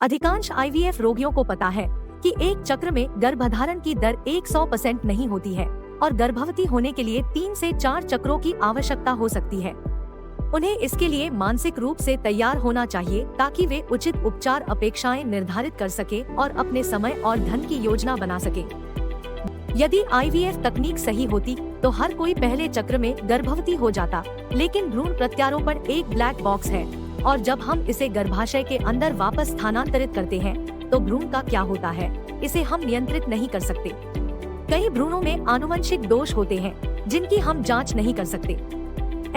अधिकांश आईवीएफ रोगियों को पता है कि एक चक्र में गर्भधारण की दर 100% नहीं होती है और गर्भवती होने के लिए 3 से 4 चक्रों की आवश्यकता हो सकती है। उन्हें इसके लिए मानसिक रूप से तैयार होना चाहिए ताकि वे उचित उपचार अपेक्षाएं निर्धारित कर सके और अपने समय और धन की योजना बना सके। यदि आईवीएफ तकनीक सही होती तो हर कोई पहले चक्र में गर्भवती हो जाता, लेकिन भ्रूण प्रत्यारोपण एक ब्लैक बॉक्स है और जब हम इसे गर्भाशय के अंदर वापस स्थानांतरित करते हैं तो भ्रूण का क्या होता है इसे हम नियंत्रित नहीं कर सकते। कई भ्रूणों में आनुवंशिक दोष होते हैं जिनकी हम जांच नहीं कर सकते।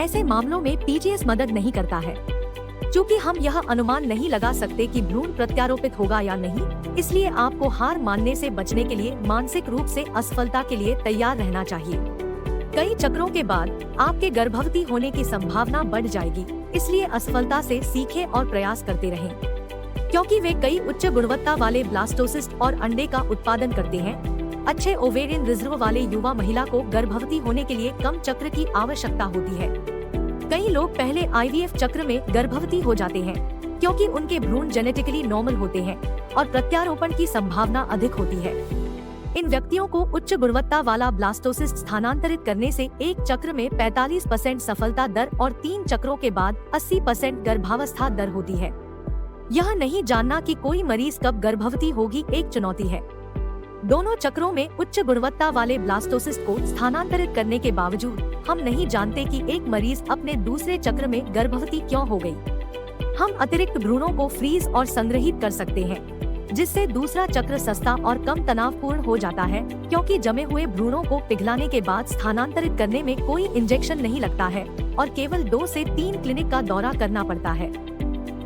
ऐसे मामलों में पीजीएस मदद नहीं करता है। क्योंकि हम यह अनुमान नहीं लगा सकते कि भ्रूण प्रत्यारोपित होगा या नहीं, इसलिए आपको हार मानने से बचने के लिए मानसिक रूप से असफलता के लिए तैयार रहना चाहिए। कई चक्रों के बाद आपके गर्भवती होने की संभावना बढ़ जाएगी, इसलिए असफलता से सीखें और प्रयास करते रहें। क्योंकि वे कई उच्च गुणवत्ता वाले ब्लास्टोसिस्ट और अंडे का उत्पादन करते हैं। अच्छे ओवेरियन रिजर्व वाले युवा महिला को गर्भवती होने के लिए कम चक्र की आवश्यकता होती है। कई लोग पहले आईवीएफ चक्र में गर्भवती हो जाते हैं क्योंकि उनके भ्रूण जेनेटिकली नॉर्मल होते हैं और प्रत्यारोपण की संभावना अधिक होती है। इन व्यक्तियों को उच्च गुणवत्ता वाला ब्लास्टोसिस्ट स्थानांतरित करने से एक चक्र में 45% सफलता दर और 3 चक्रों के बाद 80% गर्भावस्था दर होती है। यह नहीं जानना कि कोई मरीज कब गर्भवती होगी एक चुनौती है। दोनों चक्रों में उच्च गुणवत्ता वाले ब्लास्टोसिस्ट को स्थानांतरित करने के बावजूद हम नहीं जानते कि एक मरीज अपने दूसरे चक्र में गर्भवती क्यों हो गई। हम अतिरिक्त भ्रूणों को फ्रीज और संग्रहित कर सकते हैं, जिससे दूसरा चक्र सस्ता और कम तनावपूर्ण हो जाता है, क्योंकि जमे हुए भ्रूणों को पिघलाने के बाद स्थानांतरित करने में कोई इंजेक्शन नहीं लगता है और केवल 2 से 3 क्लिनिक का दौरा करना पड़ता है।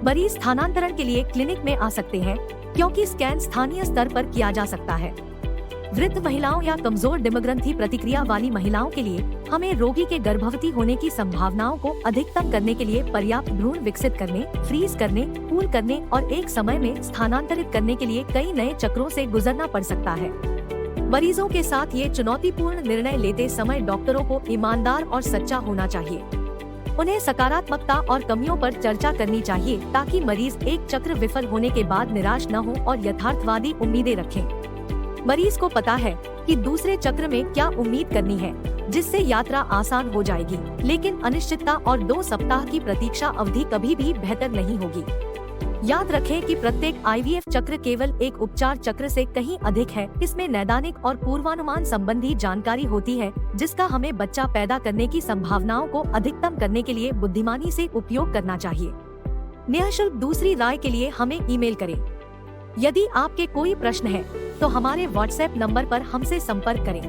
मरीज स्थानांतरण के लिए क्लिनिक में आ सकते हैं क्योंकि स्कैन स्थानीय स्तर पर किया जा सकता है। वृद्ध महिलाओं या कमजोर डिम्बग्रंथि प्रतिक्रिया वाली महिलाओं के लिए हमें रोगी के गर्भवती होने की संभावनाओं को अधिकतम करने के लिए पर्याप्त भ्रूण विकसित करने, फ्रीज करने, कूल करने और एक समय में स्थानांतरित करने के लिए कई नए चक्रों से गुजरना पड़ सकता है। मरीजों के साथ ये चुनौतीपूर्ण निर्णय लेते समय डॉक्टरों को ईमानदार और सच्चा होना चाहिए। उन्हें सकारात्मकता और कमियों पर चर्चा करनी चाहिए ताकि मरीज एक चक्र विफल होने के बाद निराश न हो और यथार्थवादी उम्मीदें रखें। मरीज को पता है कि दूसरे चक्र में क्या उम्मीद करनी है, जिससे यात्रा आसान हो जाएगी, लेकिन अनिश्चितता और 2 सप्ताह की प्रतीक्षा अवधि कभी भी बेहतर नहीं होगी। याद रखें कि प्रत्येक आईवीएफ चक्र केवल एक उपचार चक्र से कहीं अधिक है। इसमें नैदानिक और पूर्वानुमान संबंधी जानकारी होती है, जिसका हमें बच्चा पैदा करने की संभावनाओं को अधिकतम करने के लिए बुद्धिमानी से उपयोग करना चाहिए। निःशुल्क दूसरी राय के लिए हमें ईमेल करें। यदि आपके कोई प्रश्न है तो हमारे व्हाट्सएप नंबर पर हमसे संपर्क करें।